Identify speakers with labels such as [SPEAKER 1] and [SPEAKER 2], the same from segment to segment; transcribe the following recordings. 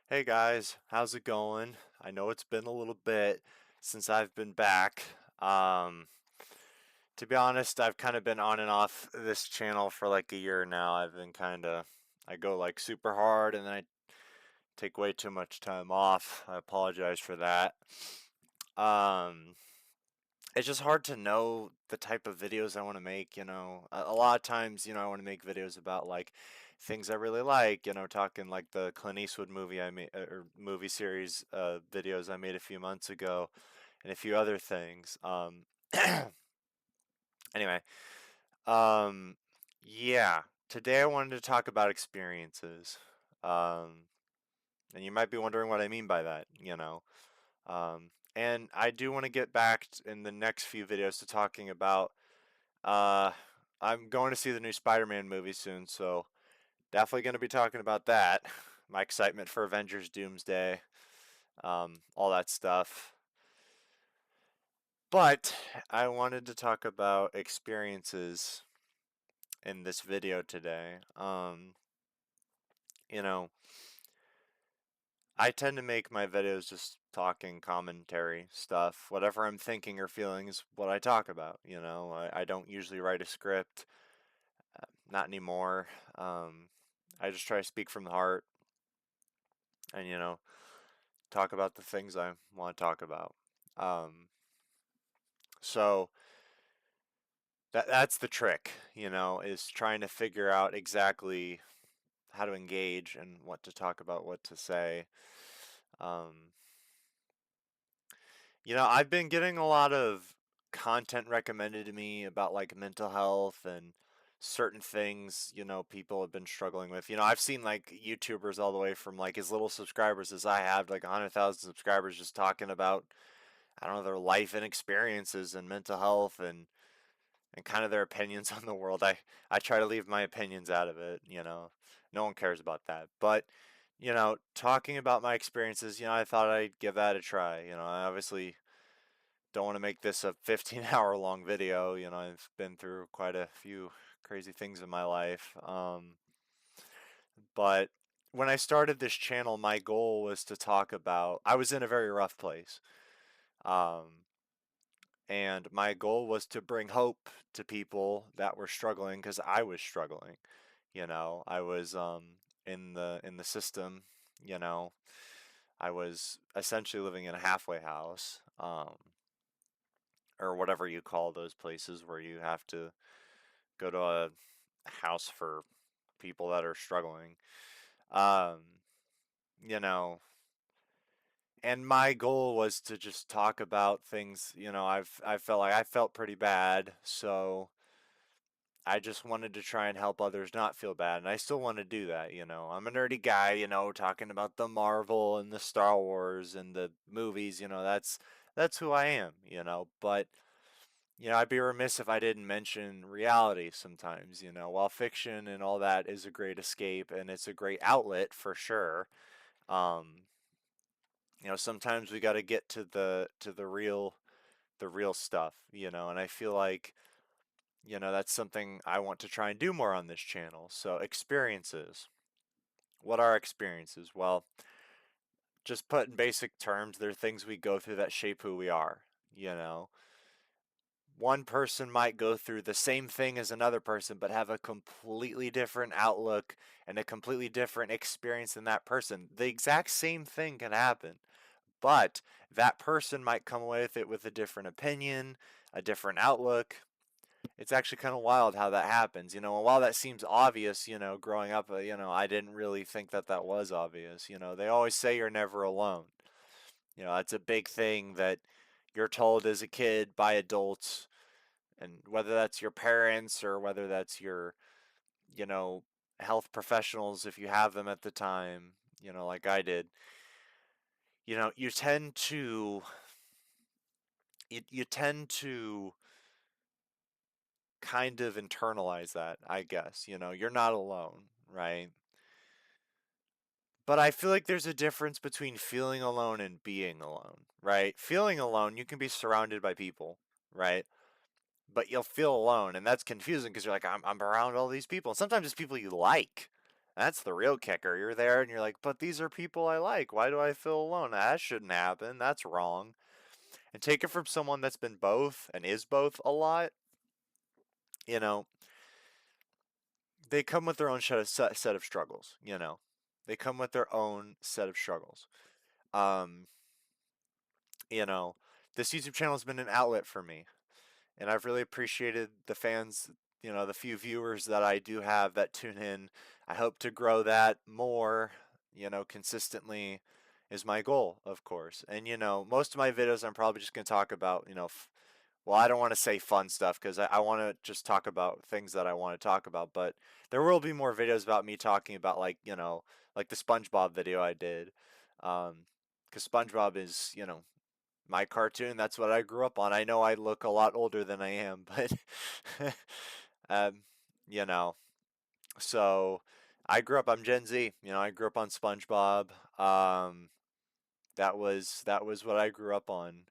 [SPEAKER 1] Hey guys, how's it going? I know it's been a little bit since I've been back. Um, to be honest, I've kind of been on and off this channel for like a year now. I go like super hard and then I take way too much time off. I apologize for that. Um, it's just hard to know the type of videos I want to make, A lot of times, I want to make videos about like things I really like, talking like the Clint Eastwood movie I made or movie series videos I made a few months ago and a few other things. Anyway, um yeah, today I wanted to talk about experiences. Um and you might be wondering what I mean by that. And I do want to get back in the next few videos to talking about Uh, I'm going to see the new Spider-Man movie soon, so definitely going to be talking about that. My excitement for Avengers Doomsday, all that stuff. But I wanted to talk about experiences in this video today. You know, I tend to make my videos just talking commentary stuff. Whatever I'm thinking or feeling is what I talk about. I don't usually write a script, not anymore. I just try to speak from the heart and talk about the things I want to talk about. Um, so that's the trick, is trying to figure out exactly how to engage and what to talk about, what to say. Um, I've been getting a lot of content recommended to me about like mental health and certain things, people have been struggling with. I've seen like YouTubers all the way from like as little subscribers as I have, like 100,000 subscribers, just talking about I don't know, their life and experiences and mental health and kind of their opinions on the world. I try to leave my opinions out of it. No one cares about that. But, talking about my experiences, I thought I'd give that a try. I obviously don't want to make this a 15-hour long video. I've been through quite a few crazy things in my life. But when I started this channel, my goal was to talk about, I was in a very rough place. Um, and my goal was to bring hope to people that were struggling because I was struggling. I was in the system. You know, I was essentially living in a halfway house, or whatever you call those places where you have to go to a house for people that are struggling. Um, you know, and my goal was to just talk about things. I felt like I felt pretty bad, so I just wanted to try and help others not feel bad, and I still want to do that. I'm a nerdy guy, talking about the Marvel and the Star Wars and the movies, that's who I am. But I'd be remiss if I didn't mention reality sometimes. While fiction and all that is a great escape and it's a great outlet for sure, um, sometimes we got to get to the real stuff, and I feel like that's something I want to try and do more on this channel. So, experiences. What are experiences? Well, just put in basic terms, they're things we go through that shape who we are. You know, one person might go through the same thing as another person, but have a completely different outlook and a completely different experience than that person. The exact same thing can happen, but that person might come away with it with a different opinion, a different outlook. It's actually kind of wild how that happens, and while that seems obvious, growing up, I didn't really think that that was obvious. They always say you're never alone. That's a big thing that you're told as a kid by adults, and whether that's your parents or whether that's your, you know, health professionals, if you have them at the time, like I did, you tend to, you tend to kind of internalize that, I guess. You're not alone, right? But I feel like there's a difference between feeling alone and being alone, right? Feeling alone, you can be surrounded by people, right? But you'll feel alone, and that's confusing because you're like, I'm around all these people. And sometimes it's people you like, That's the real kicker. You're there and you're like, but these are people I like. Why do I feel alone? That shouldn't happen. That's wrong. And take it from someone that's been both and is both a lot. You know, they come with their own set of struggles. They come with their own set of struggles. Um, you know, this YouTube channel has been an outlet for me, and I've really appreciated the fans, the few viewers that I do have that tune in. I hope to grow that more, consistently is my goal, of course. And, most of my videos I'm probably just going to talk about, well, I don't want to say fun stuff because I want to just talk about things that I want to talk about, but there will be more videos about me talking about, like, like the SpongeBob video I did. Because SpongeBob is, my cartoon. That's what I grew up on. I know I look a lot older than I am, but um, you know, so I grew up. I'm Gen Z. I grew up on SpongeBob. That was what I grew up on.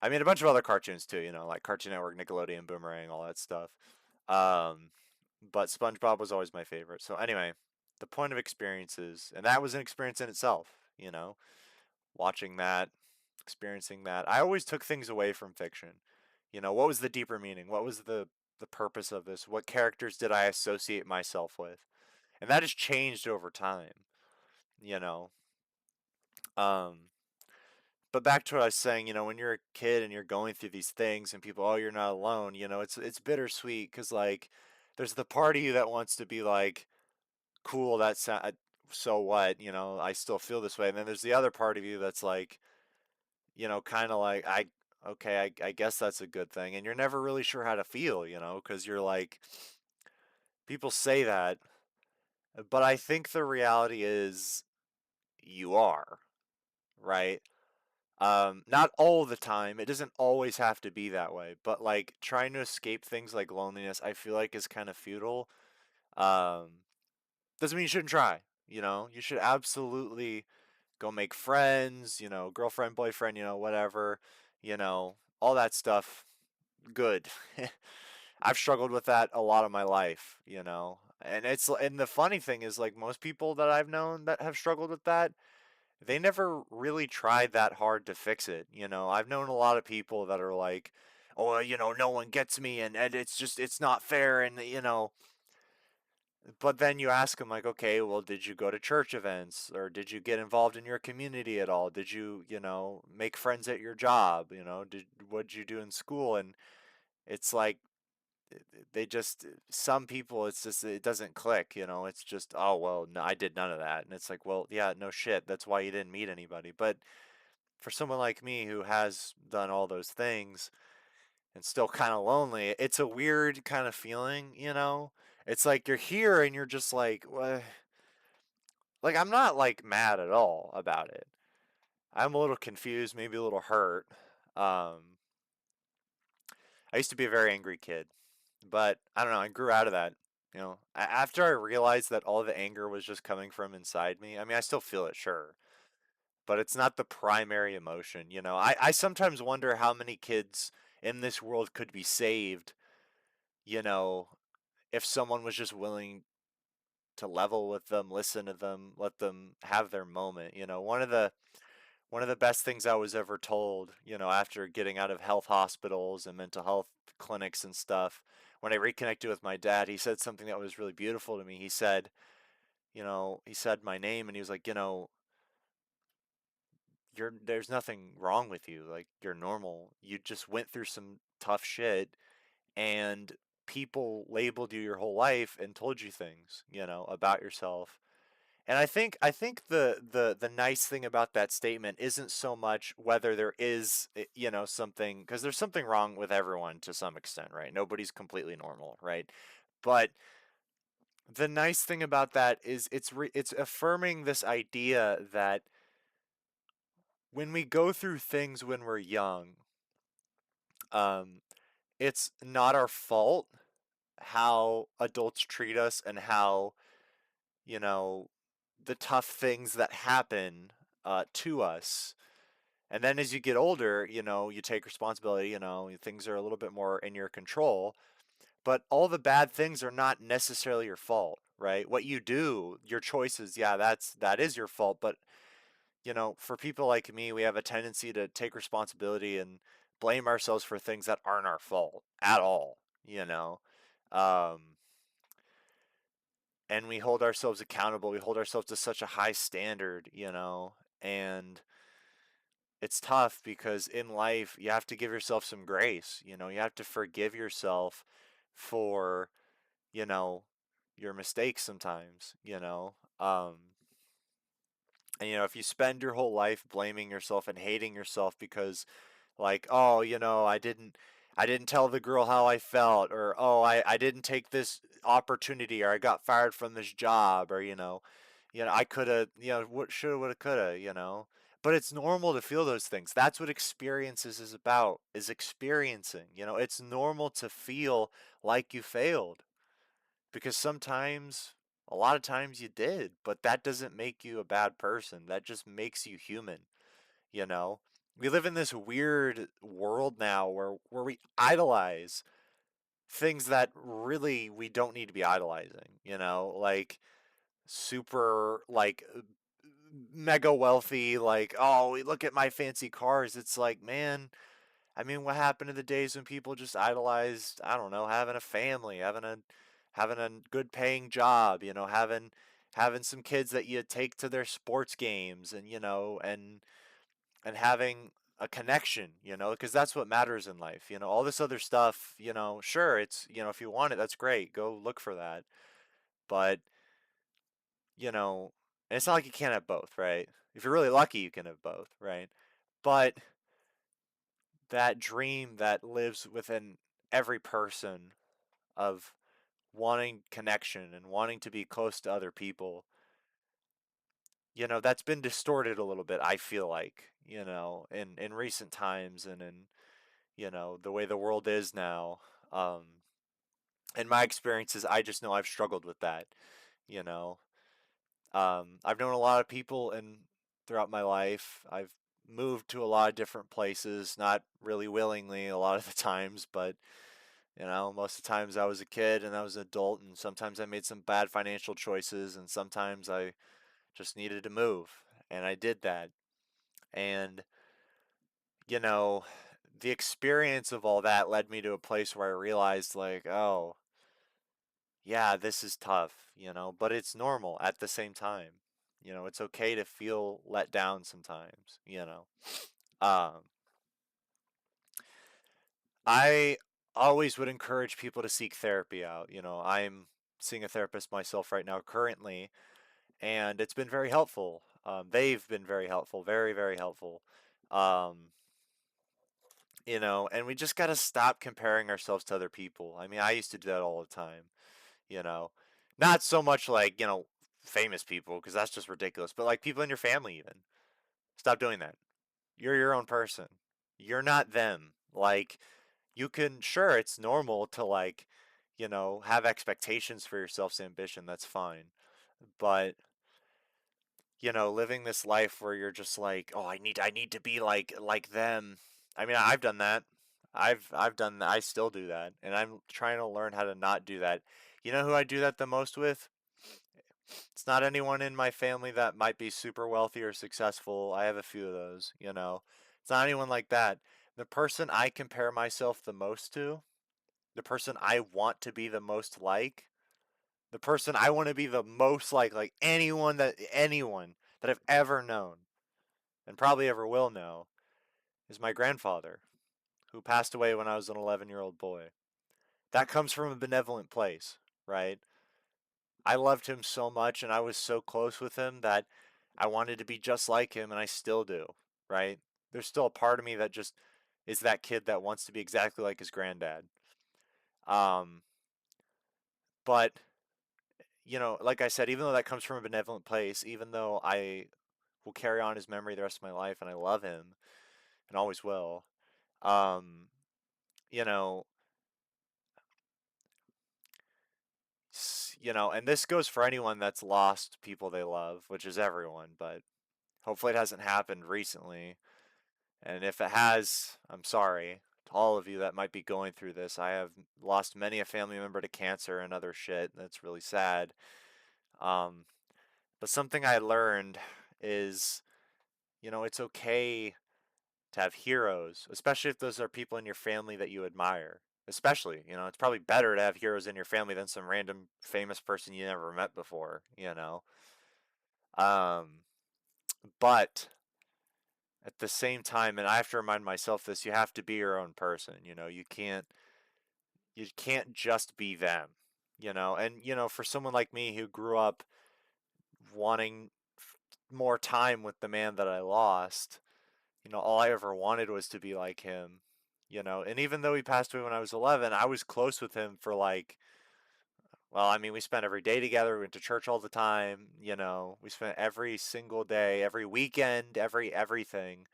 [SPEAKER 1] I mean, a bunch of other cartoons too. Like Cartoon Network, Nickelodeon, Boomerang, all that stuff. Um, but SpongeBob was always my favorite. So anyway, the point of experiences, and that was an experience in itself. Watching that, experiencing that. I always took things away from fiction. What was the deeper meaning? What was the purpose of this? What characters did I associate myself with? And that has changed over time, you know. Um, but back to what I was saying, when you're a kid and you're going through these things and people, oh, you're not alone, it's bittersweet because like there's the part of you that wants to be like, cool, so what, I still feel this way, and then there's the other part of you that's like, kind of like okay, I guess that's a good thing, and you're never really sure how to feel, because you're like, people say that, but I think the reality is you are, right? Not all the time. It doesn't always have to be that way, but like trying to escape things like loneliness, I feel like is kind of futile. Um, doesn't mean you shouldn't try. You should absolutely go make friends, girlfriend, boyfriend, whatever, all that stuff. Good. I've struggled with that a lot of my life, and the funny thing is like most people that I've known that have struggled with that, they never really tried that hard to fix it. I've known a lot of people that are like, oh, no one gets me, and it's not fair, and but then you ask them like, okay, well, did you go to church events or did you get involved in your community at all? Did you, make friends at your job? What'd you do in school? And it's like they just, some people, it's just, it doesn't click. It's just, oh well, no, I did none of that. And it's like, well, yeah, no shit, that's why you didn't meet anybody. But for someone like me who has done all those things and still kind of lonely, it's a weird kind of feeling. It's like you're here and you're just like, what? Like, I'm not like mad at all about it. I'm a little confused, maybe a little hurt. Um, I used to be a very angry kid, but I don't know, I grew out of that. After I realized that all the anger was just coming from inside me, I mean, I still feel it, sure, but it's not the primary emotion. I sometimes wonder how many kids in this world could be saved, you know, if someone was just willing to level with them, listen to them, let them have their moment. One of the best things I was ever told, after getting out of health hospitals and mental health clinics and stuff, when I reconnected with my dad, he said something that was really beautiful to me. He said my name and he was like, there's nothing wrong with you. Like, you're normal. You just went through some tough shit and people labeled you your whole life and told you things, about yourself. And I think the nice thing about that statement isn't so much whether there is, something, because there's something wrong with everyone to some extent, right? Nobody's completely normal, right? But the nice thing about that is it's affirming this idea that when we go through things when we're young, um, it's not our fault how adults treat us and how, you know, the tough things that happen to us. And then as you get older, you take responsibility, things are a little bit more in your control, but all the bad things are not necessarily your fault. right? What you do, your choices, yeah, that is your fault, but for people like me, we have a tendency to take responsibility and blame ourselves for things that aren't our fault at all, you know. Um, and we hold ourselves accountable. We hold ourselves to such a high standard, and it's tough because in life you have to give yourself some grace. You have to forgive yourself for, you know, your mistakes sometimes, and if you spend your whole life blaming yourself and hating yourself because like, oh, I didn't tell the girl how I felt, or oh, I didn't take this opportunity, or I got fired from this job, or I could have, what shoulda, woulda, coulda. But it's normal to feel those things. That's what experiences is about, is experiencing. It's normal to feel like you failed because sometimes, a lot of times you did, but that doesn't make you a bad person. That just makes you human you know we live in this weird world now where we idolize things that really we don't need to be idolizing, like super like mega wealthy, like, oh, look at my fancy cars. It's like, man, I mean, what happened to the days when people just idolized, I don't know, having a family, having a good paying job, having some kids that you take to their sports games, and having a connection, because that's what matters in life. All this other stuff, sure, it's, if you want it, that's great. Go look for that. But, you know, and it's not like you can't have both, right? If you're really lucky, you can have both, right? But that dream that lives within every person of wanting connection and wanting to be close to other people, that's been distorted a little bit, I feel like, in recent times and in the way the world is now. Um, in my experiences, I just know I've struggled with that. You know, I've known a lot of people and throughout my life. I've moved to a lot of different places, not really willingly a lot of the times, but most of the times I was a kid and I was an adult, and sometimes I made some bad financial choices, and sometimes I just needed to move, and I did that. And you know, the experience of all that led me to a place where I realized, like, oh, yeah, this is tough, but it's normal at the same time. It's okay to feel let down sometimes. Um, I always would encourage people to seek therapy out. I'm seeing a therapist myself right now currently, and it's been very helpful. They've been very helpful, very, very helpful. Um, and we just got to stop comparing ourselves to other people. I mean, I used to do that all the time, you know, not so much like, famous people, because that's just ridiculous, but like people in your family, even. Stop doing that. You're your own person. You're not them. Like, you can, sure, it's normal to, like, have expectations for yourself's ambition. That's fine. But, living this life where you're just like, oh, I need to be like them. I mean, I've done that. I've done that. I still do that, and I'm trying to learn how to not do that. You know who I do that the most with? It's not anyone in my family that might be super wealthy or successful. I have a few of those. It's not anyone like that. The person I compare myself the most to, the person I want to be the most like, the person I want to be the most like anyone that I've ever known and probably ever will know is my grandfather, who passed away when I was an 11-year-old boy. That comes from a benevolent place, right? I loved him so much and I was so close with him that I wanted to be just like him, and I still do, right? There's still a part of me that just is that kid that wants to be exactly like his granddad. Um, but like I said, even though that comes from a benevolent place, even though I will carry on his memory the rest of my life, and I love him and always will, um, you know, and this goes for anyone that's lost people they love, which is everyone, but hopefully it hasn't happened recently. And if it has, I'm sorry to all of you that might be going through this. I have lost many a family member to cancer and other shit. That's really sad. Um, but something I learned is, it's okay to have heroes, especially if those are people in your family that you admire. Especially, it's probably better to have heroes in your family than some random famous person you never met before. Um, but at the same time, and I have to remind myself this, you have to be your own person. You can't just be them. And for someone like me who grew up wanting more time with the man that I lost, all I ever wanted was to be like him. And even though he passed away when I was 11, I was close with him for like, well, I mean, we spent every day together. We went to church all the time. We spent every single day, every weekend, everything,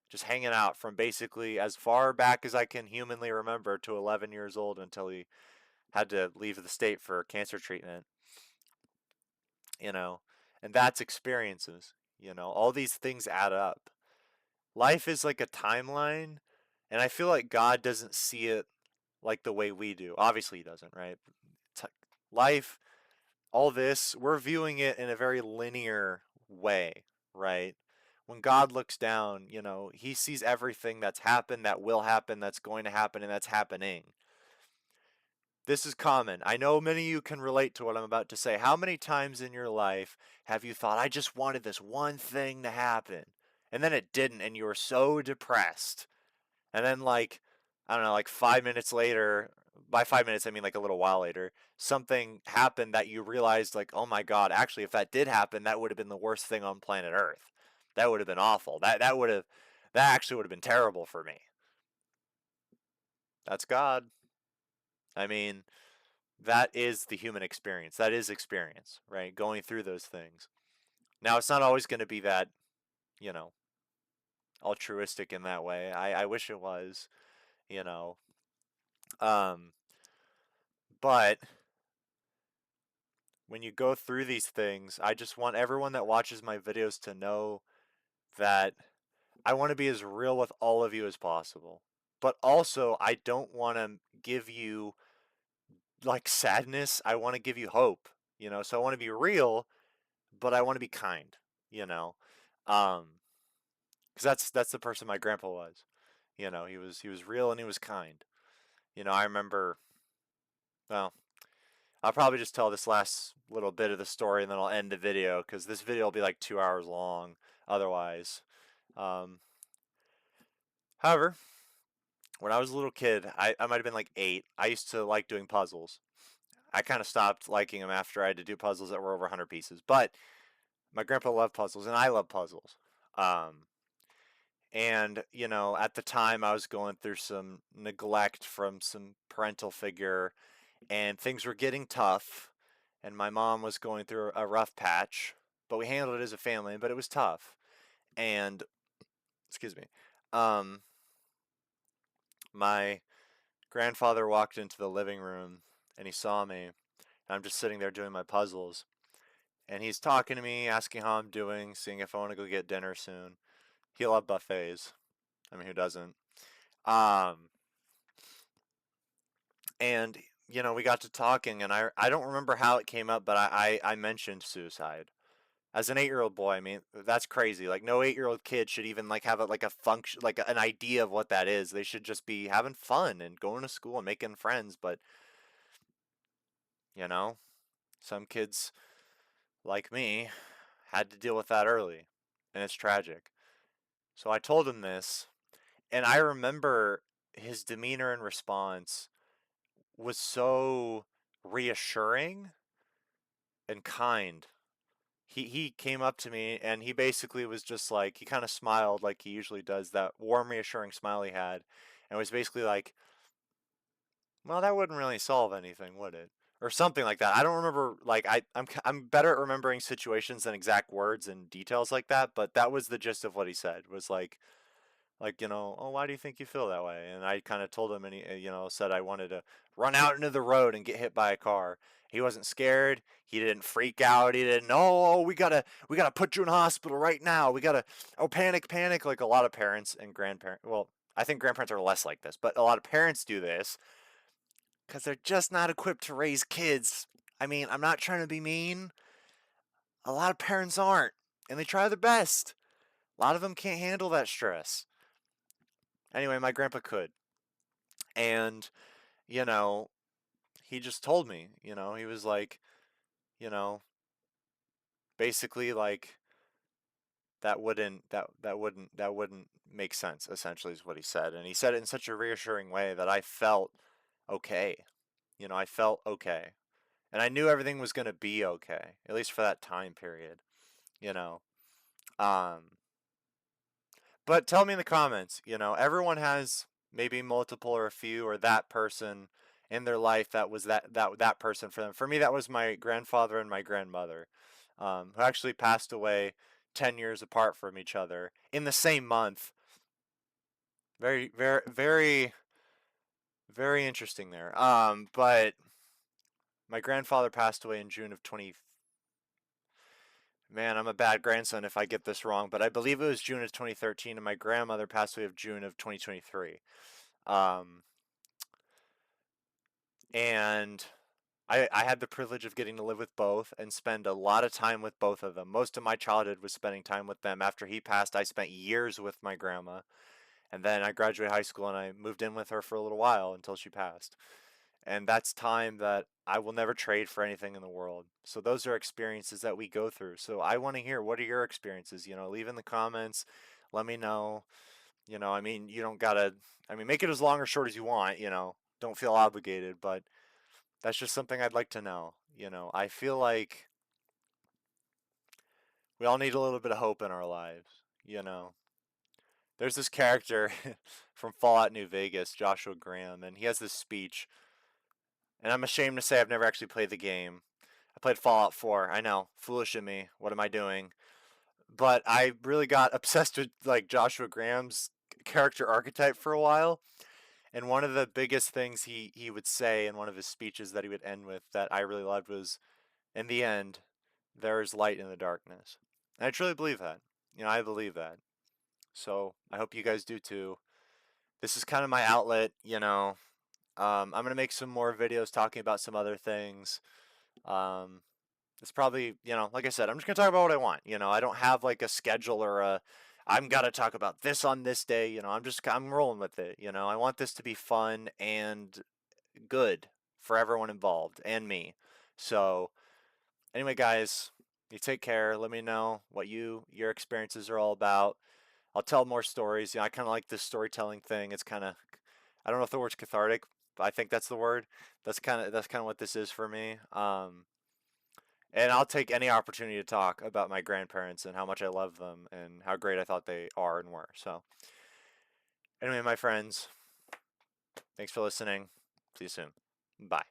[SPEAKER 1] just hanging out from basically as far back as I can humanly remember to 11 years old until he had to leave the state for cancer treatment. You know, and that's experiences. All these things add up. Life is like a timeline, and I feel like God doesn't see it like the way we do. Obviously, He doesn't, right? T- Life, all this, we're viewing it in a very linear way, right? When God looks down, He sees everything that's happened, that will happen, that's going to happen, and that's happening. This is common. I know many of you can relate to what I'm about to say. How many times in your life have you thought, I just wanted this one thing to happen, and then it didn't, and you were so depressed? And then, like, I don't know, like 5 minutes later, by 5 minutes, I mean like a little while later, something happened that you realized, like, oh my God, actually, if that did happen, that would have been the worst thing on planet Earth. That would have been awful. That actually would have been terrible for me. That's God. I mean, that is the human experience. That is experience, right? Going through those things. Now, it's not always going to be that, you know, altruistic in that way. I wish it was, you know. Um, but when you go through these things, I just want everyone that watches my videos to know that I want to be as real with all of you as possible. But also, I don't want to give you like sadness. I want to give you hope, So I want to be real, but I want to be kind, you know. Um, because that's the person my grandpa was. He was real and he was kind. I remember. Well, I'll probably just tell this last little bit of the story and then I'll end the video because this video will be like 2 hours long otherwise. Um, However, when I was a little kid, I might have been like 8. I used to like doing puzzles. I kind of stopped liking them after I had to do puzzles that were over 100 pieces. But my grandpa loved puzzles and I love puzzles. Um, and, at the time I was going through some neglect from some parental figure and things were getting tough, and my mom was going through a rough patch, but we handled it as a family, but it was tough. And excuse me, um, my grandfather walked into the living room and he saw me, and I'm just sitting there doing my puzzles, and he's talking to me, asking how I'm doing, seeing if I want to go get dinner soon. He loved buffets. I mean, who doesn't? Um, and we got to talking, and I don't remember how it came up, but I mentioned suicide. As an 8-year-old boy, I mean, that's crazy. Like, no 8-year-old kid should even like have like a function, like an idea of what that is. They should just be having fun and going to school and making friends. But you know, some kids like me had to deal with that early, and it's tragic. So I told him this, and I remember his demeanor and response was so reassuring and kind. He came up to me and he basically was just like, he kind of smiled like he usually does, that warm reassuring smile he had, and was basically like, well, that wouldn't really solve anything, would it? Or something like that. I don't remember, like, I'm better at remembering situations than exact words and details like that, but that was the gist of what he said, was like, oh, why do you think you feel that way? And I kind of told him, and he, said I wanted to run out into the road and get hit by a car. He wasn't scared. He didn't freak out. He didn't, oh, we gotta put you in hospital right now. We gotta, oh, panic, panic. Like a lot of parents and grandparents. Well, I think grandparents are less like this, but a lot of parents do this because they're just not equipped to raise kids. I mean, I'm not trying to be mean, A lot of parents aren't, and they try their best. A lot of them can't handle that stress. Anyway, my grandpa could. And, you know, he just told me, he was like, you know, basically like that wouldn't make sense, essentially is what he said. And he said it in such a reassuring way that I felt okay. I felt okay. And I knew everything was going to be okay, at least for that time period, you know. Um but tell me in the comments, everyone has maybe multiple or a few or that person in their life that was that person for them. For me, that was my grandfather and my grandmother, who actually passed away 10 years apart from each other in the same month. Very, very, very, very interesting there. But my grandfather passed away in June of 20. Man, I'm a bad grandson if I get this wrong, but I believe it was June of 2013, and my grandmother passed away of June of 2023. Um, and I had the privilege of getting to live with both and spend a lot of time with both of them. Most of my childhood was spending time with them. After he passed, I spent years with my grandma. And then I graduated high school and I moved in with her for a little while until she passed. And that's time that I will never trade for anything in the world. So those are experiences that we go through. So I want to hear, what are your experiences? Leave in the comments. Let me know. I mean, you don't gotta. I mean, make it as long or short as you want. Don't feel obligated, but that's just something I'd like to know. I feel like we all need a little bit of hope in our lives. There's this character from Fallout New Vegas, Joshua Graham, and he has this speech. And I'm ashamed to say I've never actually played the game. I played Fallout 4. I know, foolish of me. What am I doing? But I really got obsessed with like Joshua Graham's character archetype for a while. And one of the biggest things he would say in one of his speeches that he would end with that I really loved was, in the end, there is light in the darkness. And I truly believe that. I believe that. So I hope you guys do too. This is kind of my outlet. I'm gonna make some more videos talking about some other things. Um, it's probably, like I said, I'm just gonna talk about what I want. I don't have like a schedule or I'm gotta talk about this on this day. I'm rolling with it. I want this to be fun and good for everyone involved and me. So anyway, guys, you take care. Let me know what your experiences are all about. I'll tell more stories. I kind of like this storytelling thing. It's kind of, I don't know if the word's cathartic, but I think that's the word. That's kind of what this is for me. And I'll take any opportunity to talk about my grandparents and how much I love them and how great I thought they are and were. So anyway, my friends, thanks for listening. See you soon. Bye.